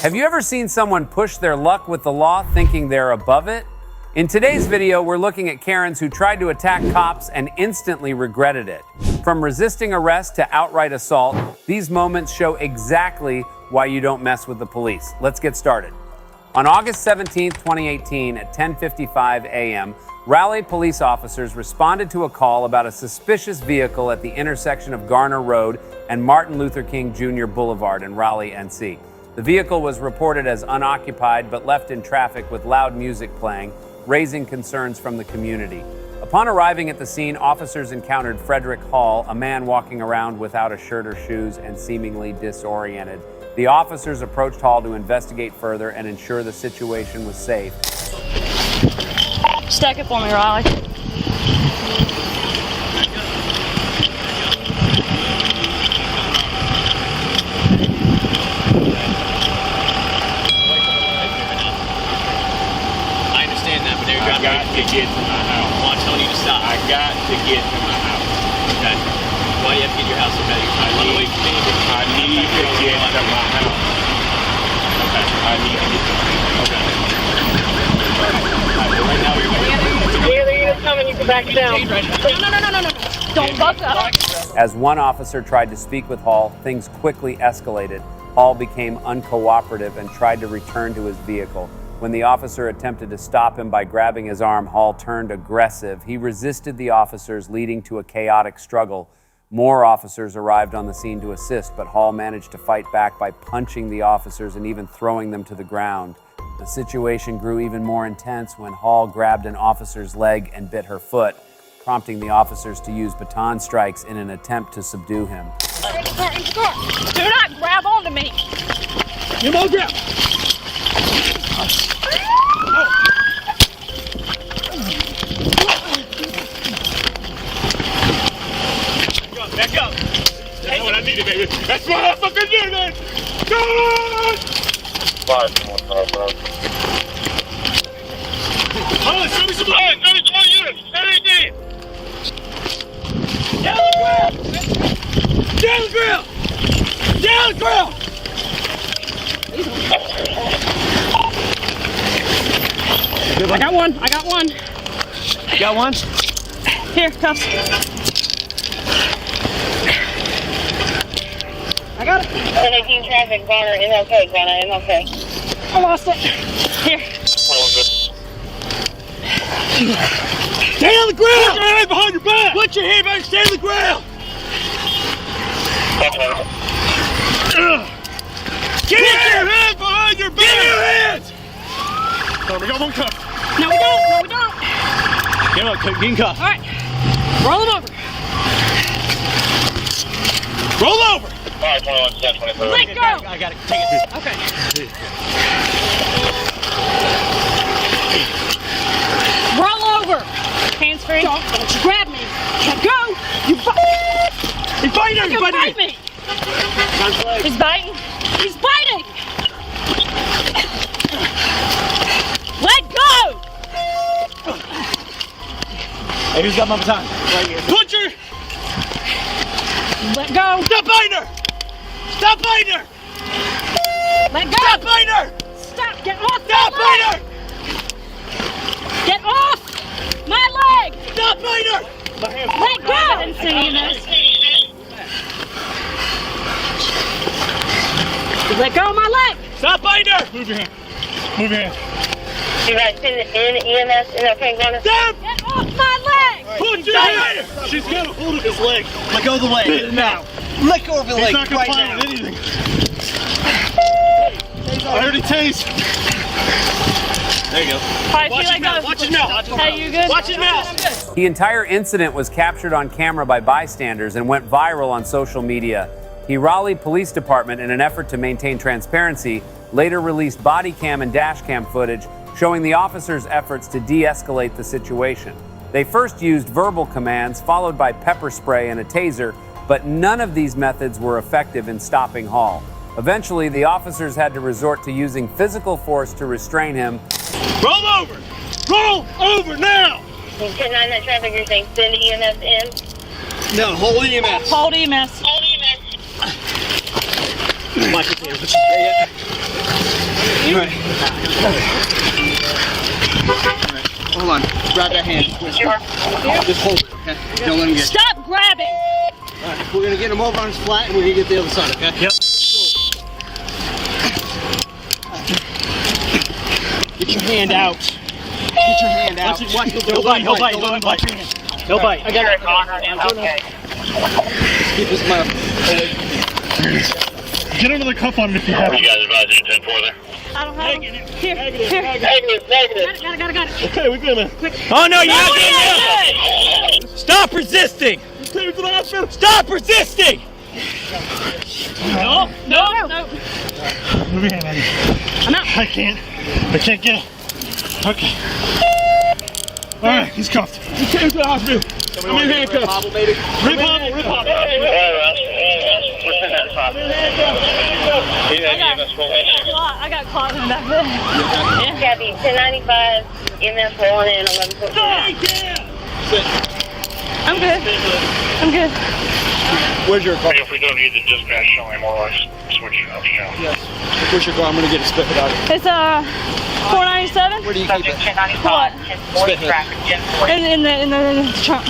Have you ever seen someone push their luck with the law thinking they're above it? In today's video, we're looking at Karens who tried to attack cops and instantly regretted it. From resisting arrest to outright assault, these moments show exactly why you don't mess with the police. Let's get started. On August 17, 2018, at 10:55 a.m., Raleigh police officers responded to a call about a suspicious vehicle at the intersection of Garner Road and Martin Luther King Jr. Boulevard in Raleigh, NC. The vehicle was reported as unoccupied but left in traffic with loud music playing, raising concerns from the community. Upon arriving at the scene, officers encountered Frederick Hall, a man walking around without a shirt or shoes and seemingly disoriented. The officers approached Hall to investigate further and ensure the situation was safe. Stack it for me, Riley. I got to get to my house. Well, I'm telling you to stop. I got to get to my house. Okay. Why do you have to get your house so bad? I need to get to my house. Okay. I need to get to my house. Okay. Right now you're You're coming, you can back down. No. Don't buck up. As one officer tried to speak with Hall, things quickly escalated. Hall became uncooperative and tried to return to his vehicle. When the officer attempted to stop him by grabbing his arm, Hall turned aggressive. He resisted the officers, leading to a chaotic struggle. More officers arrived on the scene to assist, but Hall managed to fight back by punching the officers and even throwing them to the ground. The situation grew even more intense when Hall grabbed an officer's leg and bit her foot, prompting the officers to use baton strikes in an attempt to subdue him. Do not grab onto me. You won't grab. Back up. That's what I needed, baby. That's what I fucking needed. Go on! Oh, show me some light. Show me some units. Everything. Down the grill. Down the grill. I got one. You got one? Here, cuffs. I got it. 18 traffic, Garner, MLK, Garner, MLK. I lost it. Here. Stay on the ground! Put your hand behind your back! Put your hand back, stay on the ground! Get your hand behind your back! Get your hands! Oh, we got one cuff. No, we don't. Get him, get cuff. All right. Roll him over. Roll over! 521, 1024. Let go. I got it. Take it. Okay. Roll over. Hands free. Don't you grab me. Let go. You bite. He's biting her! You bite me. He's biting. He's biting. Let go. Hey, who's got my baton? Right here. Put your... Let go. Stop biting her! Stop biting her! Let go. Stop biting her! Stop. Get off Stop my biting leg. her! Get off my leg. Stop biting her! Let go. I didn't see you this. Let go of my leg. Stop biting her! Move your hand. Move your hand. You guys send it in EMS, MLK, Garner. Stop! Get off my leg. Put your hand! She's got a hold of his leg. Let go of the leg. Now. Let go of the He's leg not right complying now. with anything. I heard he tased. There you go. All right, Watch his mouth. Watch his mouth. Hey, you good? Watch his mouth. The entire incident was captured on camera by bystanders and went viral on social media. The Raleigh Police Department, in an effort to maintain transparency, later released body cam and dash cam footage showing the officers' efforts to de-escalate the situation. They first used verbal commands, followed by pepper spray and a taser, but none of these methods were effective in stopping Hall. Eventually, the officers had to resort to using physical force to restrain him. Roll over! Roll over now! You 10-9 that traffic, you're saying send EMS in? No, hold EMS. Hold EMS. Hold EMS. Watch it there. Alright. Hold on. Grab that hand. Just hold it, okay? Don't let him get. Stop grabbing! Alright, we're gonna get him over on his flat and we're gonna get the other side, okay? Yep. Get your hand out. Get your hand out. Watch it. He'll bite. He'll bite. He'll bite. He'll bite. I got it. Okay. Keep his mouth. Get another cuff on him if you have it. You guys advise you 10-4 there? I don't have Negative. them. Here. Negative. Here. Negative. Negative. Got it. Okay, we're good, man. Oh no, you're Oh, not yeah, getting out. Stop resisting. Take it to the hospital. Stop resisting. No. Move your hand, Maggie. I'm out. I can't get it. Okay. All right, he's cuffed. Take him to the hospital. I'm in handcuffs. Rip hobble. I got caught in the back there. Yeah. Copy. 1095. EMS rolling in 11. I'm good. Where's your car? If we don't need the dispatch, only more or less switch it up. Yes. Where's your car? I'm gonna get it spit it out. It's 497. Where do you keep it? 1095. Spit it. In the trunk.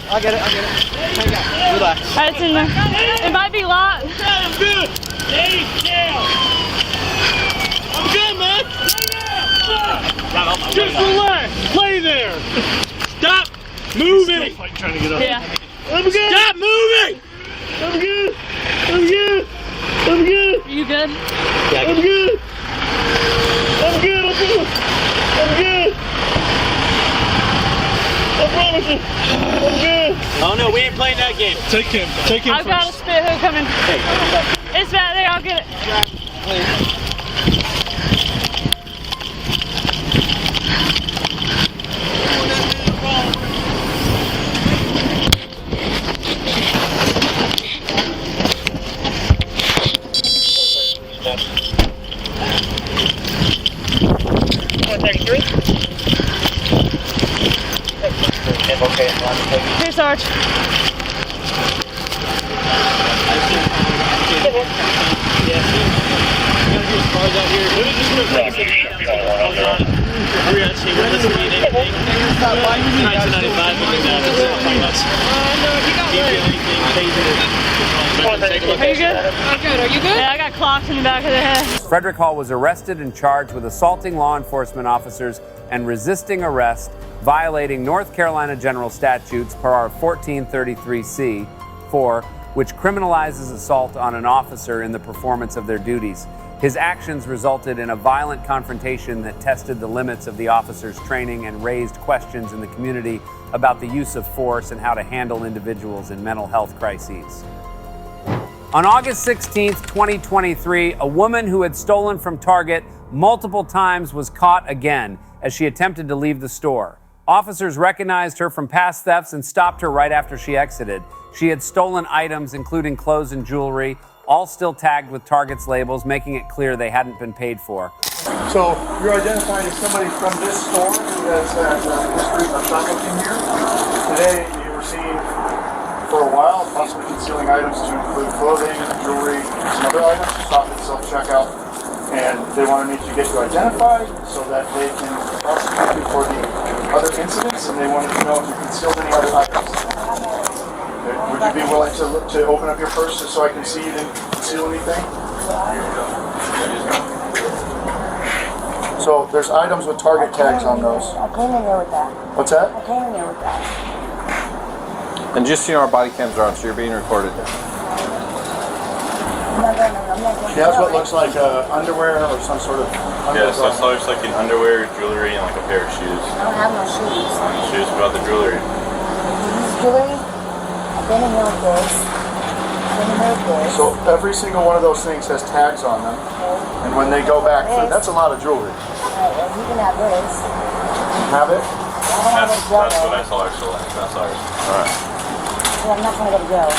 I get it. Hang on. Relax. It's in there. It might be locked. I'm good. Lay down. I'm good, man. Just relax. Play there. Stop moving. Trying to get up. Yeah. I'm good. Stop moving. I'm good. I'm good. I'm good. Are you good? I'm good. I'm good. I'm good. I'm good. I promise you. I'm good. Oh no, we ain't playing that game. Take him. Take him I've first. got a spit hook coming. It's back there. I'll get it. Here, Sarge. Are you good? I'm good. Are you good? Yeah, I got clocked in the back of the head. Frederick Hall was arrested and charged with assaulting law enforcement officers and resisting arrest, violating North Carolina General Statutes par 1433C-4, which criminalizes assault on an officer in the performance of their duties. His actions resulted in a violent confrontation that tested the limits of the officer's training and raised questions in the community about the use of force and how to handle individuals in mental health crises. On August 16th, 2023, a woman who had stolen from Target multiple times was caught again as she attempted to leave the store. Officers recognized her from past thefts and stopped her right after she exited. She had stolen items, including clothes and jewelry, all still tagged with Target's labels, making it clear they hadn't been paid for. So you're identifying somebody from this store who has had history of shoplifting here. Today you were seen for a while, possibly concealing items to include clothing, jewelry, and some other items. Stop at self-checkout, and they want to need to get you identified so that they can prosecute you for the other incidents, and they wanted to know if you concealed any other items. Would you be willing to open up your purse just so I can see you didn't conceal anything? So there's items with Target tags on those. I came in there with that. What's that? I came in there with that. And just so you know, our body cams are on, so you're being recorded. I'm not going She has what looks like underwear or some sort of Yeah, so I saw just like an underwear, jewelry, and like a pair of shoes. I don't have no shoes. Shoes about the jewelry. This is jewelry. I've been in here with this. I've been in here with this. So every single one of those things has tags on them, and when they go back through, that's a lot of jewelry. Alright, well, you can have this. Have it? I don't have That's a jail. what I saw actually. That's ours. Alright. I'm not going to go to jail.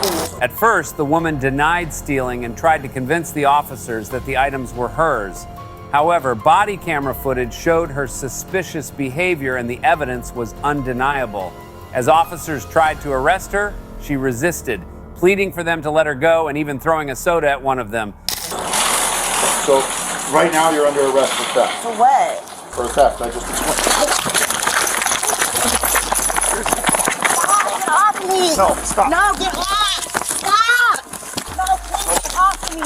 Please. At first, the woman denied stealing and tried to convince the officers that the items were hers. However, body camera footage showed her suspicious behavior and the evidence was undeniable. As officers tried to arrest her, she resisted, pleading for them to let her go and even throwing a soda at one of them. So Right now, you're under arrest for theft. For what? For theft, I just explained. Get off me! No, stop. No, get off! Stop! No, please get off me!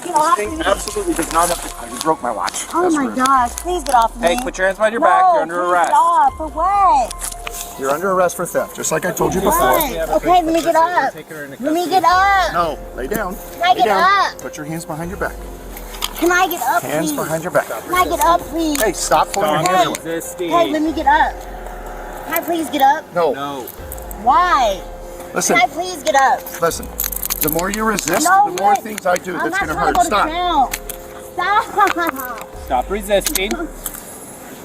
Get off This thing me! absolutely does not have to. You broke my watch. Oh That's my rude. gosh, please get off me. Hey, put your hands behind your No, back. You're under please arrest. Get off. For what? You're under arrest for theft, just like I told you before. What? Okay, let me get up. Let me get up. No, lay down. Can I get up? Put your hands behind your back. Can I get up, Hands please? behind your back. Can I get up, please? Hey, stop pulling your hands away. Hey, let me get up. Can I please get up? No. Why? Listen, Can I please get up? listen. The more you resist, No, the more wait. things I do I'm that's not going to trying hurt. to go to Stop. jail. Stop. Stop resisting.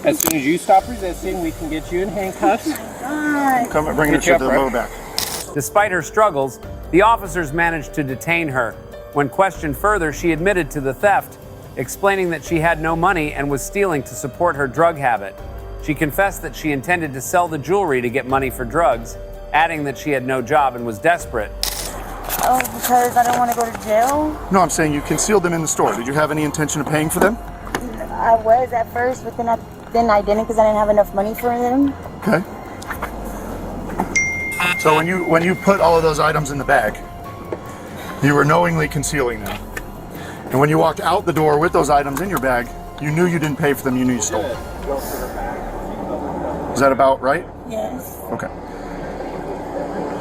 As soon as you stop resisting, we can get you in handcuffs. God. Come and bring her Get you to up, the right? low back. Despite her struggles, the officers managed to detain her. When questioned further, she admitted to the theft, explaining that she had no money and was stealing to support her drug habit. She confessed that she intended to sell the jewelry to get money for drugs, adding that she had no job and was desperate. Oh, because I don't want to go to jail? No, I'm saying you concealed them in the store. Did you have any intention of paying for them? I was at first, but then I didn't because I didn't have enough money for them. Okay. So when you put all of those items in the bag, you were knowingly concealing them. And when you walked out the door with those items in your bag, you knew you didn't pay for them, you knew you stole them. Is that about right? Yes. Okay.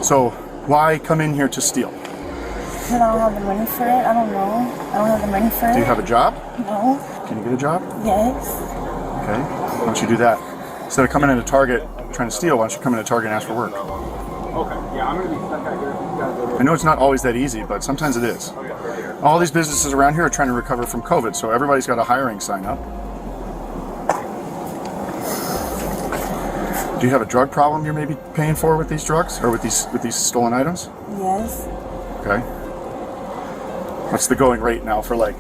So why come in here to steal? Because I don't have the money for it. I don't know. I don't have the money for it. Do you have a job? No. Can you get a job? Yes. Okay. Why don't you do that? Instead of coming into Target trying to steal, why don't you come into Target and ask for work? I know it's not always that easy, but sometimes it is. All these businesses around here are trying to recover from COVID, so everybody's got a hiring sign up. Do you have a drug problem you're maybe paying for with these drugs or with these stolen items? Yes. Okay. What's the going rate now for like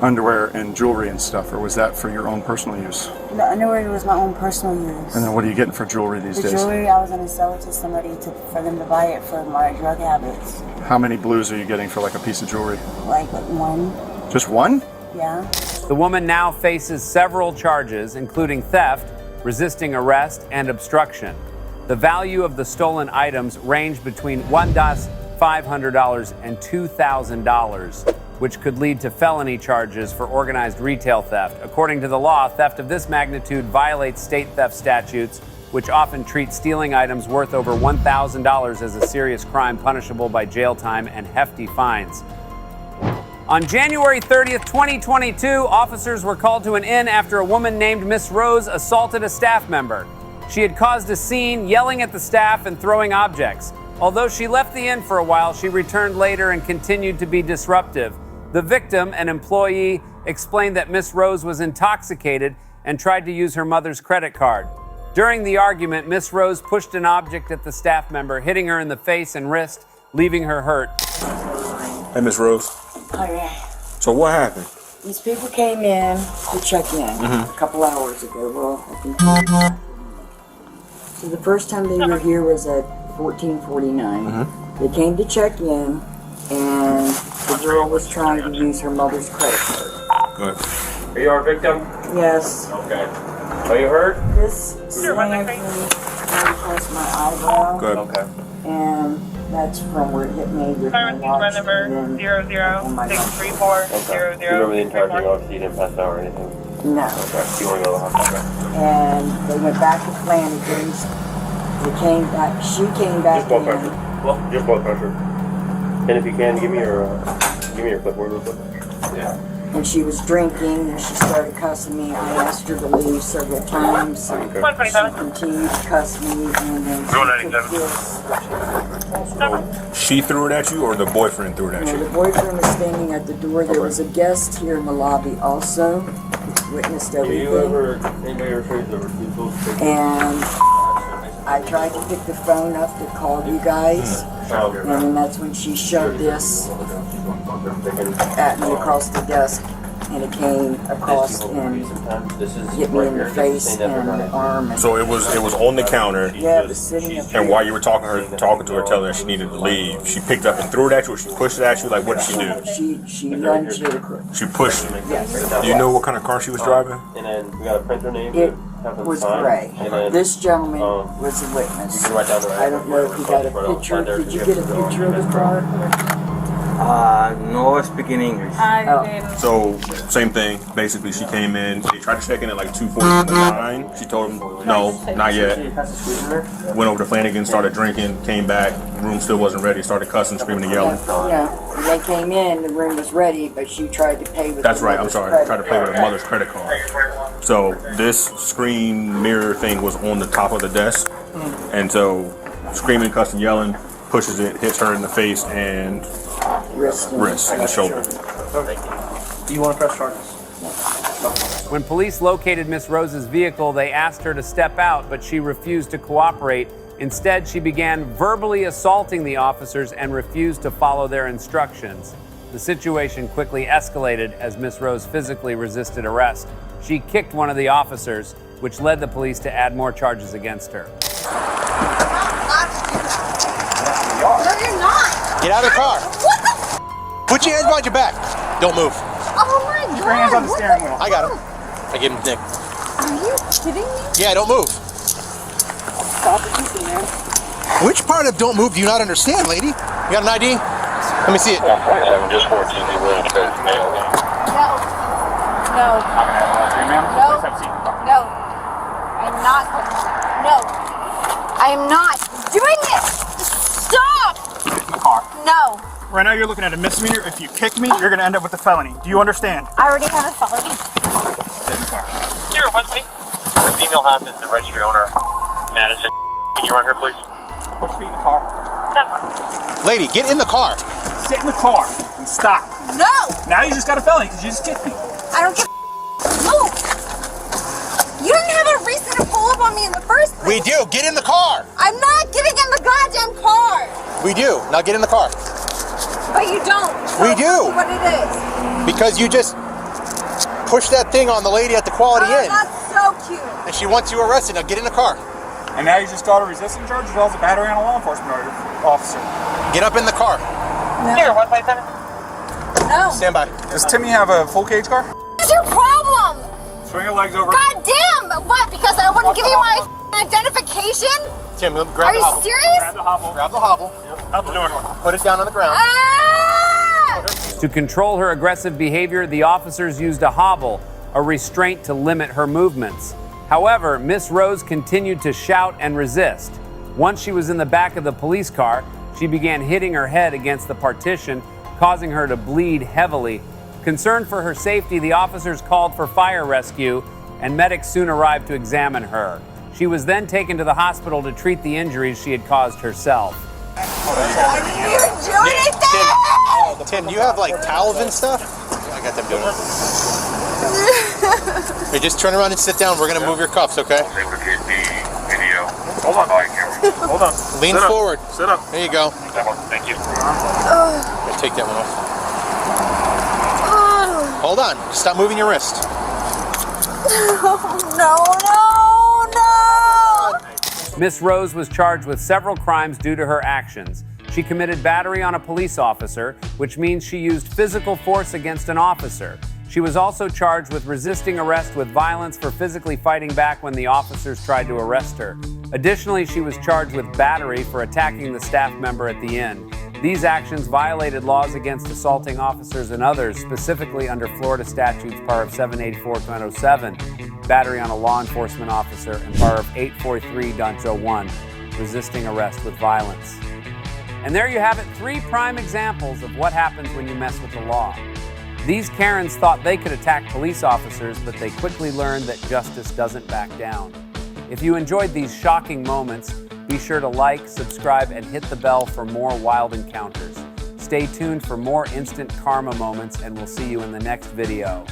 underwear and jewelry and stuff, or was that for your own personal use? The underwear was my own personal use. And then what are you getting for jewelry these The days? jewelry, I was going to sell it to somebody for them to buy it for my drug habits. How many blues are you getting for like a piece of jewelry? Like one. Just one? Yeah. The woman now faces several charges, including theft, resisting arrest, and obstruction. The value of the stolen items ranged between $1,500 and $2,000, which could lead to felony charges for organized retail theft. According to the law, theft of this magnitude violates state theft statutes, which often treat stealing items worth over $1,000 as a serious crime punishable by jail time and hefty fines. On January 30th, 2022, officers were called to an inn after a woman named Miss Rose assaulted a staff member. She had caused a scene, yelling at the staff and throwing objects. Although she left the inn for a while, she returned later and continued to be disruptive. The victim, an employee, explained that Miss Rose was intoxicated and tried to use her mother's credit card. During the argument, Miss Rose pushed an object at the staff member, hitting her in the face and wrist, leaving her hurt. Hey, Miss Rose. Oh, yeah. So what happened? These people came in to check in a couple hours ago. Well, I think. So the first time they were here was at 1449. They came to check in, and the girl was trying to use her mother's credit card. Good. Are you our victim? Yes. Okay. Are you hurt? This slammed me across my eyebrow. Good. Okay. And that's from where it hit me with my Pharmacy watch. run number and then 00634 Okay. Do you remember the entire thing? Obviously, you didn't pass out or anything. No. Okay. Do you want to go to the hospital? And they went back to Flanagan's. They came back. She came back Just blood in. pressure. Well, just blood pressure. And if you can, give me your clipboard real quick. Yeah. And she was drinking, and she started cussing me. I asked her to leave several times. She continued to cuss me, and then she took this. She threw it at you, or the boyfriend threw it at You know, you? the boyfriend was standing at the door. There was a guest here in the lobby also, witnessed everything. Anybody ever trade the receivables? And I tried to pick the phone up to call you guys, and then that's when she shoved this at me across the desk. and it came across and hit me in the face and the arm. And So it was on the counter. yeah, it was sitting up And while you were talking to her, telling her she needed to leave, she picked up and threw it at you, or she pushed it at you. Like, what did she do? She lunged it. She pushed it. Yes. Do you know what kind of car she was driving? And then we got a printer name. It was gray. This gentleman was a witness. You can write down the I don't know if he got a picture. Did you get a picture of the car? No, speaking English. So, same thing. Basically, she came in. They tried to check in at like 2:49. She told them, no, not yet. Went over to Flanagan, started drinking, came back. The room still wasn't ready. Started cussing, screaming, and yelling. Yeah, they came in, the room was ready, but she tried to pay with That's her right. I'm mother's sorry. credit Tried to play with her card. mother's credit card. So this screen mirror thing was on the top of the desk, and so screaming, cussing, yelling, pushes it, hits her in the face and wrist and the shoulder. Do you want to press charges? When police located Miss Rose's vehicle, they asked her to step out, but she refused to cooperate. Instead, she began verbally assaulting the officers and refused to follow their instructions. The situation quickly escalated as Miss Rose physically resisted arrest. She kicked one of the officers, which led the police to add more charges against her. No, you're not. Get out of the car. What the? Put your hands behind your back. Don't move. Oh my God. Keep your hands on the steering wheel. I got him. I gave him the dick. Are you kidding me? Yeah, don't move. Stop it, man. Which part of don't move do you not understand, lady? You got an ID? Let me see it. 1.7, just 14, willing to mail. No. No. No. I'm not. No. I am not doing it. Stop. In the car. No. Right now you're looking at a misdemeanor. If you kick me, you're gonna end up with a felony. Do you understand? I already have a felony. Sit in the car. Here, what's me? The female half is the registry owner, Madison. Can you run her, please? Push me in the car. Lady, get in the car. Sit in the car and stop. No. Now you just got a felony because you just kicked me. I don't give a move. You didn't have a reason to pull up on me in the first place. We do. Get in the car. I'm not getting in the goddamn car. We do. Now get in the car. But you don't. We do. What it is. Because you just pushed that thing on the lady at the Quality Oh, Inn. that's so cute. And she wants you arrested. Now get in the car. And now you just got a resisting charge as well as a battery on a law enforcement officer. Get up in the car. No. Here, 1.7. No. Stand by. Does Timmy have a full cage car? What's your problem? Swing your legs over. God damn! What? Because I wouldn't give you my identification? Tim, Are grab the you hobble. serious? Grab the hobble. Grab the hobble. Out the door. Put it down on the ground. Ah! To control her aggressive behavior, the officers used a hobble, a restraint to limit her movements. However, Miss Rose continued to shout and resist. Once she was in the back of the police car, she began hitting her head against the partition, causing her to bleed heavily. Concerned for her safety, the officers called for fire rescue, and medics soon arrived to examine her. She was then taken to the hospital to treat the injuries she had caused herself. You're doing it! Tim, do you have like towels and stuff? I got them doing it. Hey, just turn around and sit down. We're gonna move your cuffs, okay? Video. Hold on. Hold on. Lean forward. Sit up. There you go. Thank you. Here, take that one off. Hold on. Stop moving your wrist. No. Miss Rose was charged with several crimes due to her actions. She committed battery on a police officer, which means she used physical force against an officer. She was also charged with resisting arrest with violence for physically fighting back when the officers tried to arrest her. Additionally, she was charged with battery for attacking the staff member at the inn. These actions violated laws against assaulting officers and others, specifically under Florida statutes Part of 784.07, battery on a law enforcement officer, and Part of 843.01, resisting arrest with violence. And there you have it, 3 prime examples of what happens when you mess with the law. These Karens thought they could attack police officers, but they quickly learned that justice doesn't back down. If you enjoyed these shocking moments, be sure to like, subscribe, and hit the bell for more wild encounters. Stay tuned for more instant karma moments, and we'll see you in the next video.